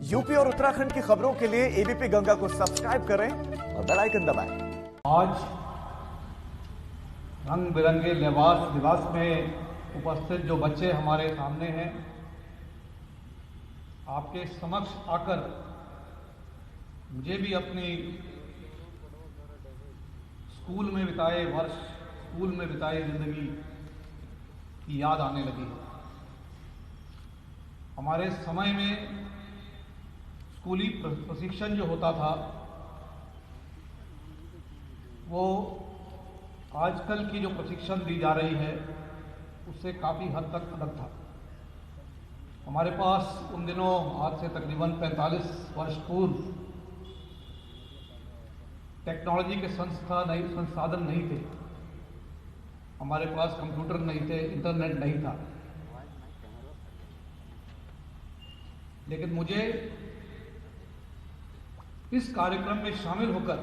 UP और उत्तराखंड की खबरों के लिए एबीपी गंगा को सब्सक्राइब करें और बेल आइकन दबाएं। आज रंग बिरंगे लिबास में उपस्थित जो बच्चे हमारे सामने हैं, आपके समक्ष आकर मुझे भी अपनी स्कूल में बिताए वर्ष, स्कूल में बिताई जिंदगी की याद आने लगी है। हमारे समय में स्कूली प्रशिक्षण जो होता था वो आजकल की जो प्रशिक्षण दी जा रही है उससे काफ़ी हद तक अलग था। हमारे पास उन दिनों आज से तकरीबन 45 वर्ष पूर्व टेक्नोलॉजी के संसाधन नहीं थे। हमारे पास कंप्यूटर नहीं थे, इंटरनेट नहीं था। लेकिन मुझे इस कार्यक्रम में शामिल होकर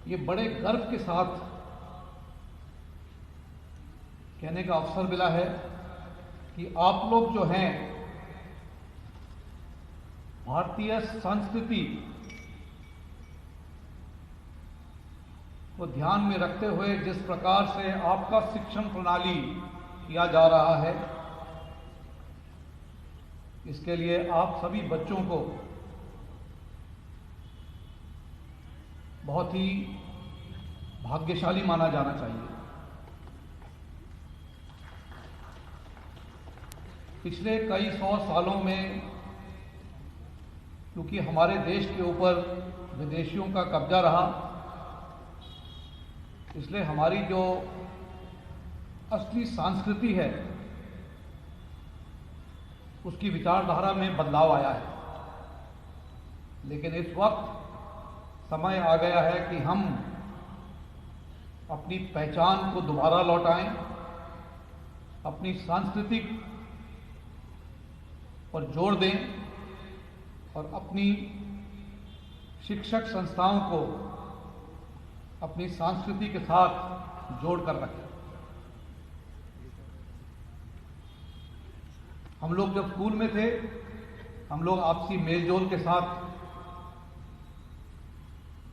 ये बड़े गर्व के साथ कहने का अवसर मिला है कि आप लोग जो हैं भारतीय संस्कृति को ध्यान में रखते हुए जिस प्रकार से आपका शिक्षण प्रणाली किया जा रहा है, इसके लिए आप सभी बच्चों को बहुत ही भाग्यशाली माना जाना चाहिए। पिछले कई 100 सालों में क्योंकि हमारे देश के ऊपर विदेशियों का कब्जा रहा, इसलिए हमारी जो असली संस्कृति है उसकी विचारधारा में बदलाव आया है। लेकिन इस वक्त समय आ गया है कि हम अपनी पहचान को दोबारा लौटाएं, अपनी सांस्कृतिक पर जोर दें और अपनी शिक्षक संस्थाओं को अपनी संस्कृति के साथ जोड़कर रखें। हम लोग जब स्कूल में थे, हम लोग आपसी मेलजोल के साथ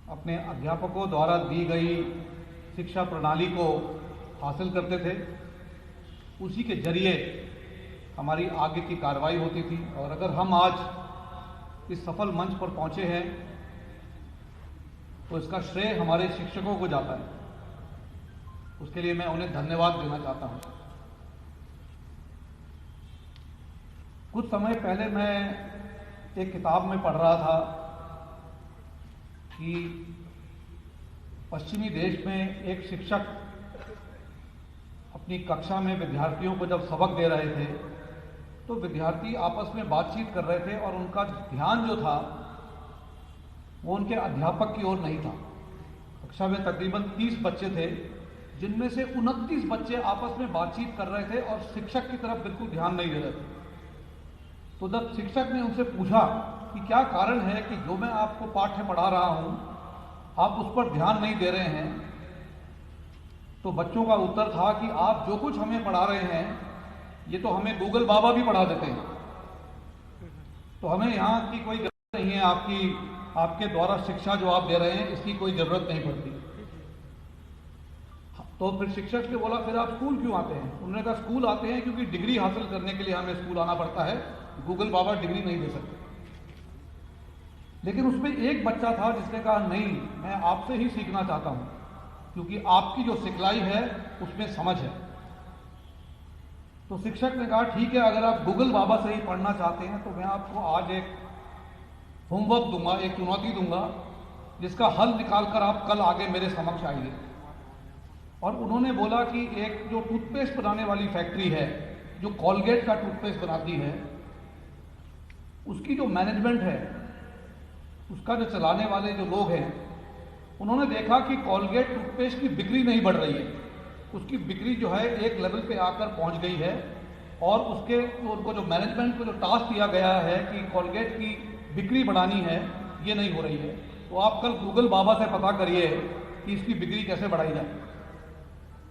अपने अध्यापकों द्वारा दी गई शिक्षा प्रणाली को हासिल करते थे। उसी के जरिए हमारी आगे की कार्रवाई होती थी। और अगर हम आज इस सफल मंच पर पहुंचे हैं तो इसका श्रेय हमारे शिक्षकों को जाता है। उसके लिए मैं उन्हें धन्यवाद देना चाहता हूं। कुछ समय पहले मैं एक किताब में पढ़ रहा था कि पश्चिमी देश में एक शिक्षक अपनी कक्षा में विद्यार्थियों को जब सबक दे रहे थे तो विद्यार्थी आपस में बातचीत कर रहे थे और उनका ध्यान जो था वो उनके अध्यापक की ओर नहीं था। कक्षा में तकरीबन 30 बच्चे थे, जिनमें से 29 बच्चे आपस में बातचीत कर रहे थे और शिक्षक की तरफ बिल्कुल ध्यान नहीं दे रहे थे। तो जब शिक्षक ने उनसे पूछा कि क्या कारण है कि जो मैं आपको पाठ्य पढ़ा रहा हूं आप उस पर ध्यान नहीं दे रहे हैं, तो बच्चों का उत्तर था कि आप जो कुछ हमें पढ़ा रहे हैं ये तो हमें गूगल बाबा भी पढ़ा देते हैं, तो हमें यहाँ की कोई जरूरत नहीं है, आपके द्वारा शिक्षा जो आप दे रहे हैं इसकी कोई जरूरत नहीं पड़ती। तो फिर शिक्षक ने बोला फिर आप स्कूल क्यों आते हैं? उन्होंने कहा स्कूल आते हैं क्योंकि डिग्री हासिल करने के लिए हमें स्कूल आना पड़ता है, गूगल बाबा डिग्री नहीं दे सकते। लेकिन उसमें एक बच्चा था जिसने कहा नहीं, मैं आपसे ही सीखना चाहता हूं क्योंकि आपकी जो सिखलाई है उसमें समझ है। तो शिक्षक ने कहा ठीक है, अगर आप गूगल बाबा से ही पढ़ना चाहते हैं तो मैं आपको आज एक होमवर्क दूंगा, एक चुनौती दूंगा जिसका हल निकालकर आप कल आगे मेरे समक्ष आइए। और उन्होंने बोला कि एक जो टूथपेस्ट बनाने वाली फैक्ट्री है जो कॉलगेट का टूथपेस्ट बनाती है, उसकी जो मैनेजमेंट है, उसका जो चलाने वाले जो लोग हैं, उन्होंने देखा कि कॉलगेट टूथपेस्ट की बिक्री नहीं बढ़ रही है। उसकी बिक्री जो है एक लेवल पे आकर पहुंच गई है और उनको जो मैनेजमेंट को जो टास्क दिया गया है कि कॉलगेट की बिक्री बढ़ानी है, ये नहीं हो रही है। तो आप कल गूगल बाबा से पता करिए कि इसकी बिक्री कैसे बढ़ाई जाए।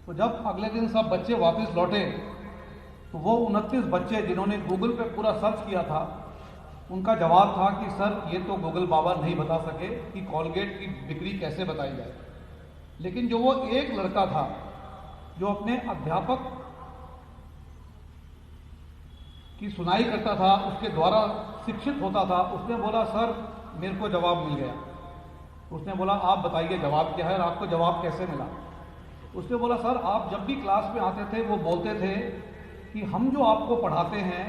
तो जब अगले दिन सब बच्चे वापस लौटे तो वो 29 बच्चे जिन्होंने गूगल पे पूरा सर्च किया था उनका जवाब था कि सर ये तो गूगल बाबा नहीं बता सके कि कॉलगेट की बिक्री कैसे बताई जाए, लेकिन जो वो एक लड़का था जो अपने अध्यापक की सुनाई करता था, उसके द्वारा शिक्षित होता था, उसने बोला सर मेरे को जवाब मिल गया। उसने बोला आप बताइए जवाब क्या है और आपको जवाब कैसे मिला। उसने बोला सर आप जब भी क्लास में आते थे वो बोलते थे कि हम जो आपको पढ़ाते हैं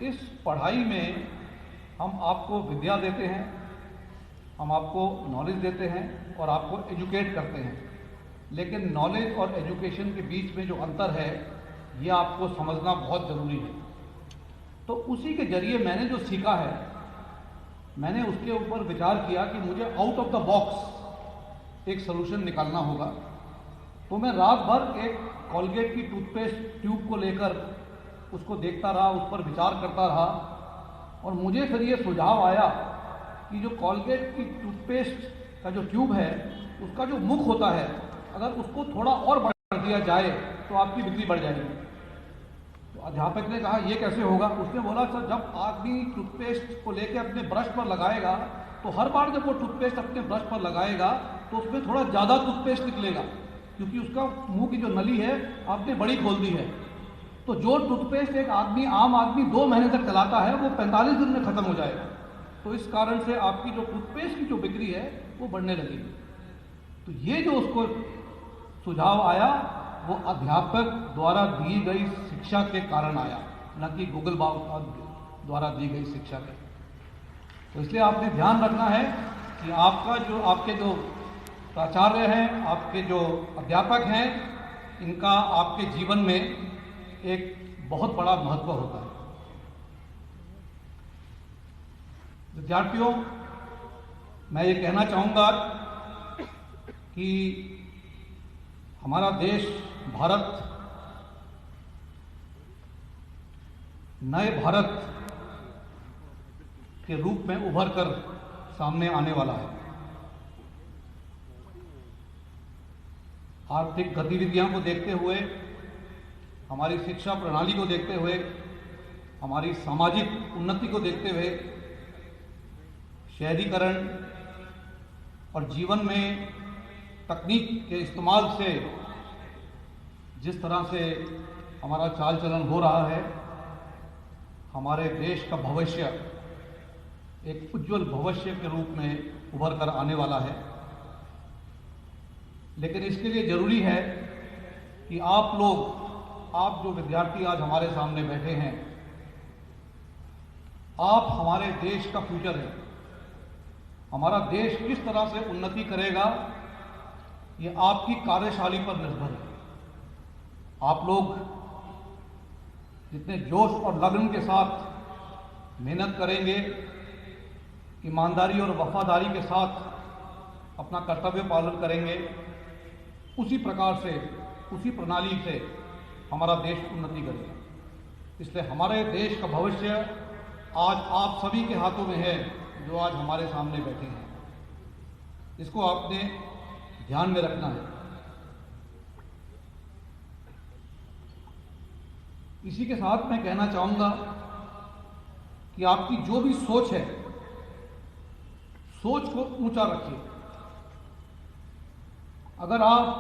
इस पढ़ाई में हम आपको विद्या देते हैं, हम आपको नॉलेज देते हैं और आपको एजुकेट करते हैं, लेकिन नॉलेज और एजुकेशन के बीच में जो अंतर है ये आपको समझना बहुत ज़रूरी है। तो उसी के जरिए मैंने जो सीखा है, मैंने उसके ऊपर विचार किया कि मुझे आउट ऑफ द बॉक्स एक सलूशन निकालना होगा। तो मैं रात भर एक कॉलगेट की टूथपेस्ट ट्यूब को लेकर उसको देखता रहा, उस पर विचार करता रहा और मुझे फिर ये सुझाव आया कि जो कॉलगेट की टूथपेस्ट का जो ट्यूब है उसका जो मुख होता है, अगर उसको थोड़ा और बढ़ा दिया जाए तो आपकी बिक्री बढ़ जाएगी। तो अध्यापक ने कहा ये कैसे होगा। उसने बोला सर जब आदमी टूथपेस्ट को लेकर अपने ब्रश पर लगाएगा तो हर बार जब वो टूथपेस्ट अपने ब्रश पर लगाएगा तो उसमें थोड़ा ज़्यादा टूथपेस्ट निकलेगा, क्योंकि उसका मुंह की जो नली है आपने बड़ी खोल दी है। तो जो टूथपेस्ट एक आदमी आम आदमी 2 महीने तक चलाता है वो 45 दिन में ख़त्म हो जाएगा। तो इस कारण से आपकी जो टूथपेस्ट की जो बिक्री है वो बढ़ने लगेगी। तो ये जो उसको सुझाव आया वो अध्यापक द्वारा दी गई शिक्षा के कारण आया, न कि गूगल बाबा द्वारा दी गई शिक्षा के। तो इसलिए आपने ध्यान रखना है कि आपके जो प्राचार्य हैं, आपके जो अध्यापक हैं, इनका आपके जीवन में एक बहुत बड़ा महत्व होता है। विद्यार्थियों, मैं ये कहना चाहूँगा कि हमारा देश भारत नए भारत के रूप में उभर कर सामने आने वाला है। आर्थिक गतिविधियों को देखते हुए, हमारी शिक्षा प्रणाली को देखते हुए, हमारी सामाजिक उन्नति को देखते हुए, शहरीकरण और जीवन में तकनीक के इस्तेमाल से जिस तरह से हमारा चाल चलन हो रहा है, हमारे देश का भविष्य एक उज्जवल भविष्य के रूप में उभर कर आने वाला है। लेकिन इसके लिए जरूरी है कि आप जो विद्यार्थी आज हमारे सामने बैठे हैं, आप हमारे देश का फ्यूचर हैं। हमारा देश किस तरह से उन्नति करेगा ये आपकी कार्यशैली पर निर्भर है। आप लोग जितने जोश और लगन के साथ मेहनत करेंगे, ईमानदारी और वफादारी के साथ अपना कर्तव्य पालन करेंगे, उसी प्रकार से, उसी प्रणाली से हमारा देश उन्नति करेगा। इसलिए हमारे देश का भविष्य आज आप सभी के हाथों में है, जो आज हमारे सामने बैठे हैं। इसको आपने ध्यान में रखना है। इसी के साथ मैं कहना चाहूंगा कि आपकी जो भी सोच है, सोच को ऊंचा रखिए। अगर आप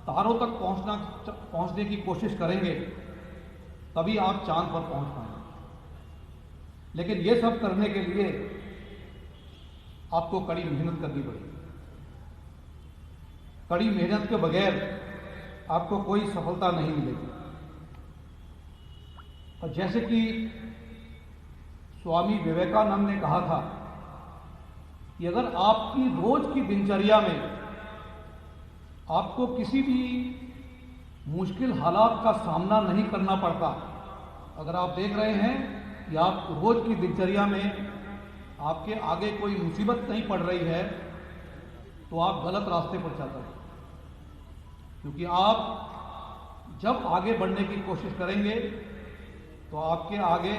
तारों तक पहुंचने की कोशिश करेंगे तभी आप चांद पर पहुंच पाएंगे। लेकिन ये सब करने के लिए आपको कड़ी मेहनत करनी पड़ेगी। कड़ी मेहनत के बगैर आपको कोई सफलता नहीं मिलेगी। और जैसे कि स्वामी विवेकानंद ने कहा था कि अगर आपकी रोज की दिनचर्या में आपको किसी भी मुश्किल हालात का सामना नहीं करना पड़ता, अगर आप देख रहे हैं कि आप रोज की दिनचर्या में आपके आगे कोई मुसीबत नहीं पड़ रही है, तो आप गलत रास्ते पर चल रहे हैं। क्योंकि आप जब आगे बढ़ने की कोशिश करेंगे तो आपके आगे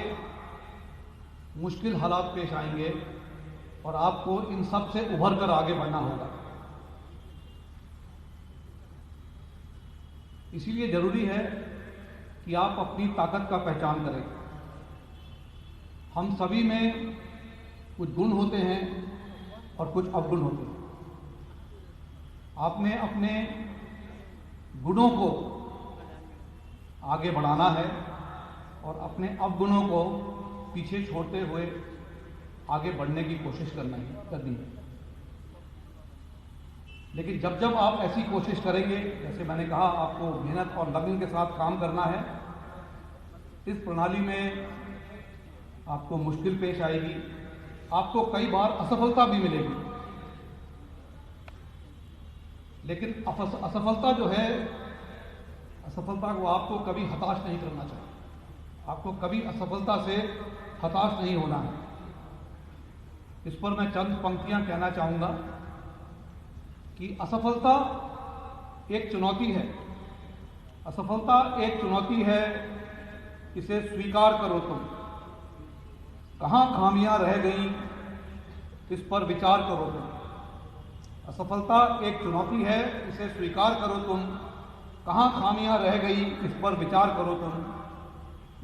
मुश्किल हालात पेश आएंगे और आपको इन सब से उभर कर आगे बढ़ना होगा। इसीलिए जरूरी है कि आप अपनी ताकत का पहचान करें। हम सभी में कुछ गुण होते हैं और कुछ अवगुण होते हैं। आपने अपने गुणों को आगे बढ़ाना है और अपने अवगुणों को पीछे छोड़ते हुए आगे बढ़ने की कोशिश करनी है। लेकिन जब जब आप ऐसी कोशिश करेंगे, जैसे मैंने कहा, आपको मेहनत और लगन के साथ काम करना है। इस प्रणाली में आपको मुश्किल पेश आएगी, आपको कई बार असफलता भी मिलेगी, लेकिन असफलता जो है, असफलता को आपको कभी हताश नहीं करना चाहिए। आपको कभी असफलता से हताश नहीं होना है। इस पर मैं चंद पंक्तियां कहना चाहूंगा कि असफलता एक चुनौती है। असफलता एक चुनौती है, इसे स्वीकार करो तुम। कहां खामियां रह गई, इस पर विचार करो तुम। असफलता एक चुनौती है, इसे स्वीकार करो तुम। कहां खामियां रह गई, इस पर विचार करो तुम।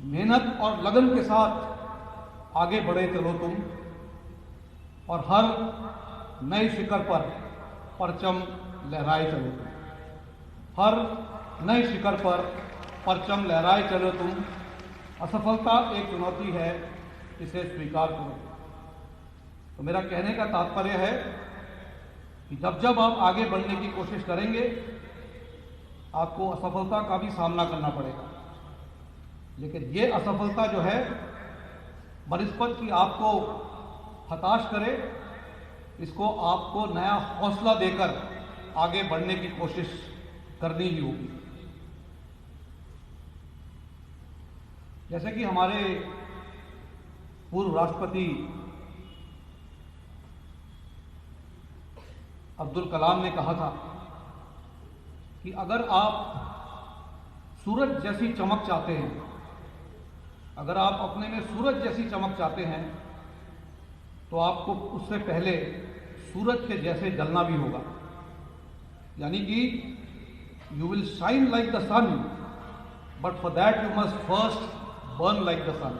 मेहनत और लगन के साथ आगे बढ़े चलो तुम, और हर नए शिखर पर परचम लहराए चलो तुम। हर नए शिखर पर परचम लहराए चलो तुम। असफलता एक चुनौती है, इसे स्वीकार करो। तो मेरा कहने का तात्पर्य है कि जब जब आप आगे बढ़ने की कोशिश करेंगे, आपको असफलता का भी सामना करना पड़ेगा। लेकिन ये असफलता जो है, बनिस्बत की आपको हताश करे, इसको आपको नया हौसला देकर आगे बढ़ने की कोशिश करनी ही होगी। जैसे कि हमारे पूर्व राष्ट्रपति अब्दुल कलाम ने कहा था कि अगर आप सूरज जैसी चमक चाहते हैं, अगर आप अपने में सूरज जैसी चमक चाहते हैं, तो आपको उससे पहले सूरज के जैसे जलना भी होगा। यानी कि you will shine like the sun, but for that you must first burn like the sun.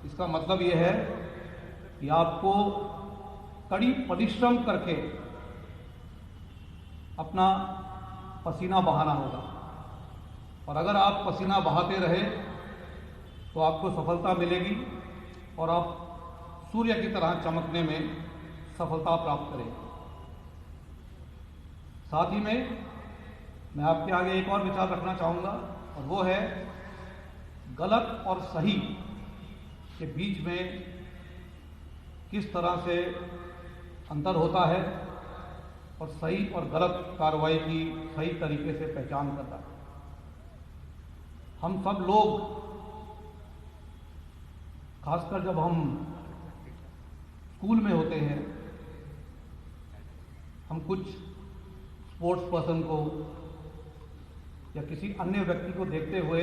इसका मतलब यह है कि आपको कड़ी परिश्रम करके अपना पसीना बहाना होगा, और अगर आप पसीना बहाते रहे तो आपको सफलता मिलेगी और आप सूर्य की तरह चमकने में सफलता प्राप्त करेंगे। साथ ही में मैं आपके आगे एक और विचार रखना चाहूँगा, और वो है गलत और सही के बीच में किस तरह से अंतर होता है, और सही और गलत कार्रवाई की सही तरीके से पहचान करना। हम सब लोग, खासकर जब हम स्कूल में होते हैं, हम कुछ स्पोर्ट्स पर्सन को या किसी अन्य व्यक्ति को देखते हुए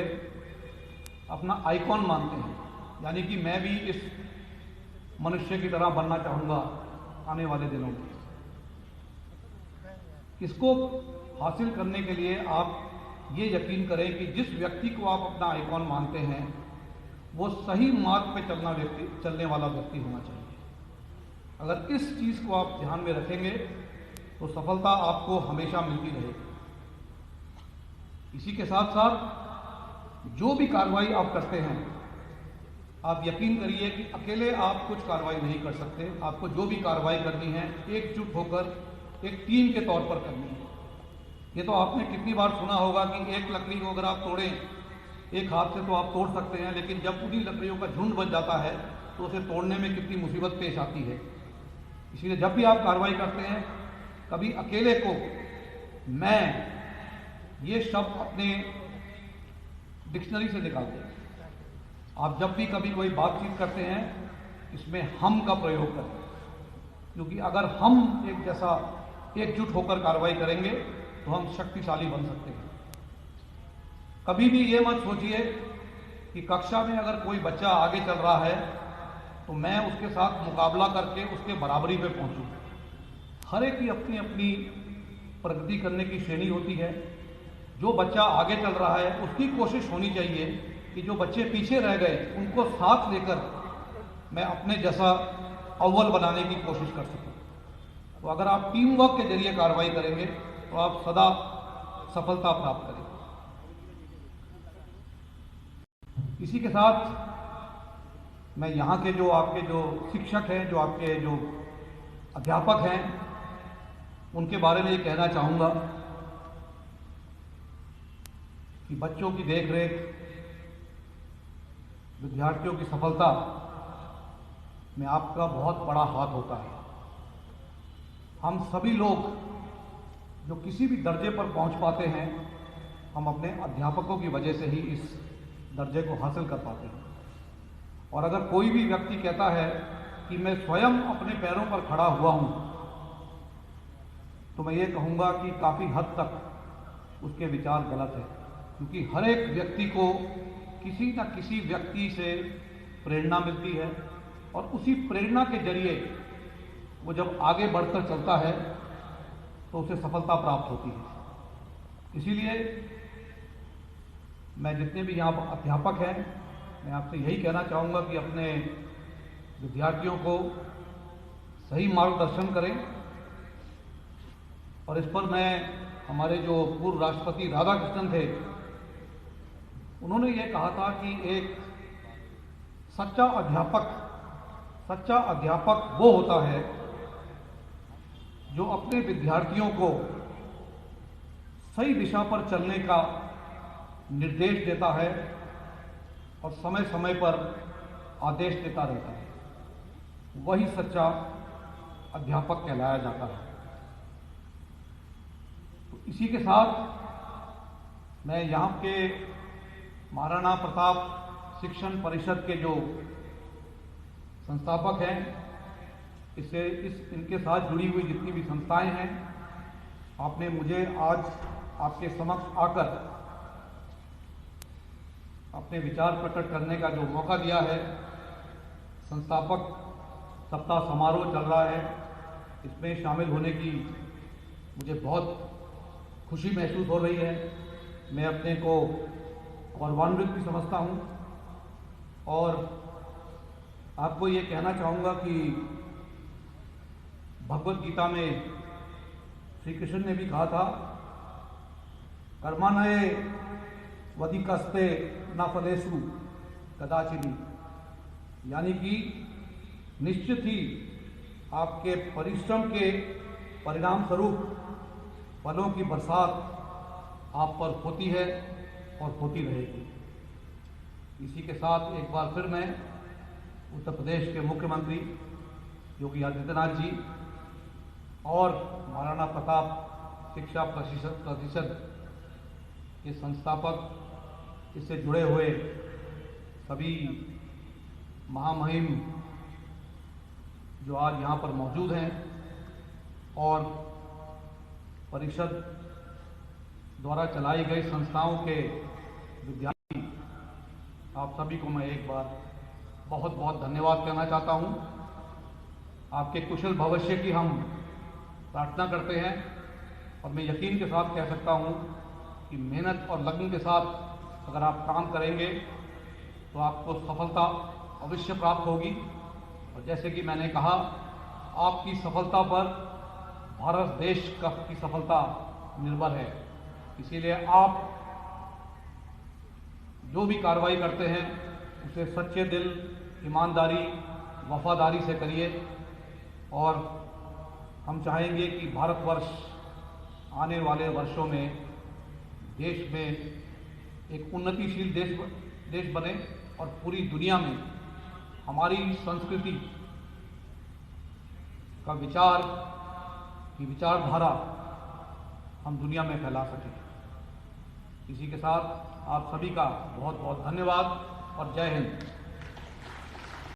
अपना आइकॉन मानते हैं। यानी कि मैं भी इस मनुष्य की तरह बनना चाहूँगा आने वाले दिनों में। इसको हासिल करने के लिए आप ये यकीन करें कि जिस व्यक्ति को आप अपना आइकॉन मानते हैं, वो सही मार्ग पे चलने वाला व्यक्ति होना चाहिए। अगर इस चीज़ को आप ध्यान में रखेंगे तो सफलता आपको हमेशा मिलती रहेगी। इसी के साथ साथ जो भी कार्रवाई आप करते हैं, आप यकीन करिए कि अकेले आप कुछ कार्रवाई नहीं कर सकते। आपको जो भी कार्रवाई करनी है, एकजुट होकर एक टीम के तौर पर करनी है। ये तो आपने कितनी बार सुना होगा कि एक लकड़ी को अगर आप तोड़ें एक हाथ से तो आप तोड़ सकते हैं, लेकिन जब उन्हीं लकड़ियों का झुंड बन जाता है तो उसे तोड़ने में कितनी मुसीबत पेश आती है। इसीलिए जब भी आप कार्रवाई करते हैं, कभी अकेले को मैं ये शब्द अपने डिक्शनरी से निकाल दें। आप जब भी कभी कोई बातचीत करते हैं, इसमें हम का प्रयोग करें, क्योंकि अगर हम एक जैसा एकजुट होकर कार्रवाई करेंगे तो हम शक्तिशाली बन सकते हैं। कभी भी ये मत सोचिए कि कक्षा में अगर कोई बच्चा आगे चल रहा है तो मैं उसके साथ मुकाबला करके उसके बराबरी पे पहुंचूं। हर एक की अपनी अपनी प्रगति करने की श्रेणी होती है। जो बच्चा आगे चल रहा है उसकी कोशिश होनी चाहिए कि जो बच्चे पीछे रह गए उनको साथ लेकर मैं अपने जैसा अव्वल बनाने की कोशिश कर सकूं। तो अगर आप टीम वर्क के जरिए कार्रवाई करेंगे तो आप सदा सफलता प्राप्त करेंगे। इसी के साथ मैं यहाँ के जो आपके जो शिक्षक हैं, जो आपके जो अध्यापक हैं, उनके बारे में ये कहना चाहूँगा कि बच्चों की देखरेख, विद्यार्थियों की सफलता में आपका बहुत बड़ा हाथ होता है। हम सभी लोग जो किसी भी दर्जे पर पहुंच पाते हैं, हम अपने अध्यापकों की वजह से ही इस दर्जे को हासिल कर पाते हैं। और अगर कोई भी व्यक्ति कहता है कि मैं स्वयं अपने पैरों पर खड़ा हुआ हूं, तो मैं ये कहूँगा कि काफ़ी हद तक उसके विचार गलत है, क्योंकि हर एक व्यक्ति को किसी न किसी व्यक्ति से प्रेरणा मिलती है और उसी प्रेरणा के जरिए वो जब आगे बढ़कर चलता है तो उसे सफलता प्राप्त होती है। इसीलिए मैं जितने भी यहाँ पर अध्यापक हैं, मैं आपसे यही कहना चाहूँगा कि अपने विद्यार्थियों को सही मार्गदर्शन करें। और इस पर मैं, हमारे जो पूर्व राष्ट्रपति राधाकृष्णन थे, उन्होंने ये कहा था कि एक सच्चा अध्यापक वो होता है जो अपने विद्यार्थियों को सही दिशा पर चलने का निर्देश देता है और समय समय पर आदेश देता रहता है। वही सच्चा अध्यापक कहलाया जाता है। तो इसी के साथ मैं यहाँ के महाराणा प्रताप शिक्षण परिषद के जो संस्थापक हैं, इनके साथ जुड़ी हुई जितनी भी संस्थाएं हैं, आपने मुझे आज आपके समक्ष आकर अपने विचार प्रकट करने का जो मौका दिया है। संस्थापक सप्ताह समारोह चल रहा है, इसमें शामिल होने की मुझे बहुत खुशी महसूस हो रही है। मैं अपने को गौरवान्वित भी समझता हूँ और आपको ये कहना चाहूँगा कि भगवत गीता में श्री कृष्ण ने भी कहा था, कर्मण्ये वधिकस्ते न फलेषु कदाचित्, यानी कि निश्चित ही आपके परिश्रम के परिणाम स्वरूप फलों की बरसात आप पर होती है और होती रहेगी। इसी के साथ एक बार फिर मैं उत्तर प्रदेश के मुख्यमंत्री योगी आदित्यनाथ जी और महाराणा प्रताप शिक्षा परिषद के संस्थापक, इससे जुड़े हुए सभी महामहिम जो आज यहाँ पर मौजूद हैं और परिषद द्वारा चलाई गई संस्थाओं के विद्यार्थी, आप सभी को मैं एक बार बहुत बहुत धन्यवाद कहना चाहता हूँ। आपके कुशल भविष्य की हम प्रार्थना करते हैं और मैं यकीन के साथ कह सकता हूँ कि मेहनत और लगन के साथ अगर आप काम करेंगे तो आपको सफलता अवश्य प्राप्त होगी। और जैसे कि मैंने कहा, आपकी सफलता पर भारत देश की सफलता निर्भर है। इसीलिए आप जो भी कार्रवाई करते हैं उसे सच्चे दिल, ईमानदारी, वफादारी से करिए और हम चाहेंगे कि भारतवर्ष आने वाले वर्षों में देश में एक उन्नतिशील देश बने और पूरी दुनिया में हमारी संस्कृति का विचारधारा हम दुनिया में फैला सकें। इसी के साथ आप सभी का बहुत बहुत धन्यवाद और जय हिंद।